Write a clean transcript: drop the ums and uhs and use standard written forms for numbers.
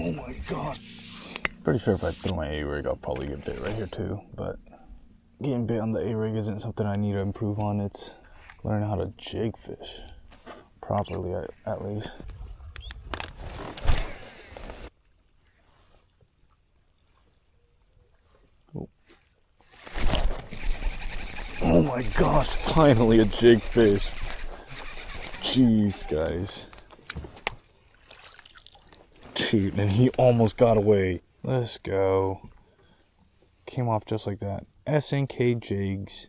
Oh my god. Pretty sure if I throw my A-rig, I'll probably get bit right here too, but getting bit on the A-rig isn't something I need to improve on. It's learning how to jig fish properly, at least. Oh my gosh, finally a jig fish. Jeez, guys. Dude, and he almost got away. Let's go. Came off just like that. SNK Jigs.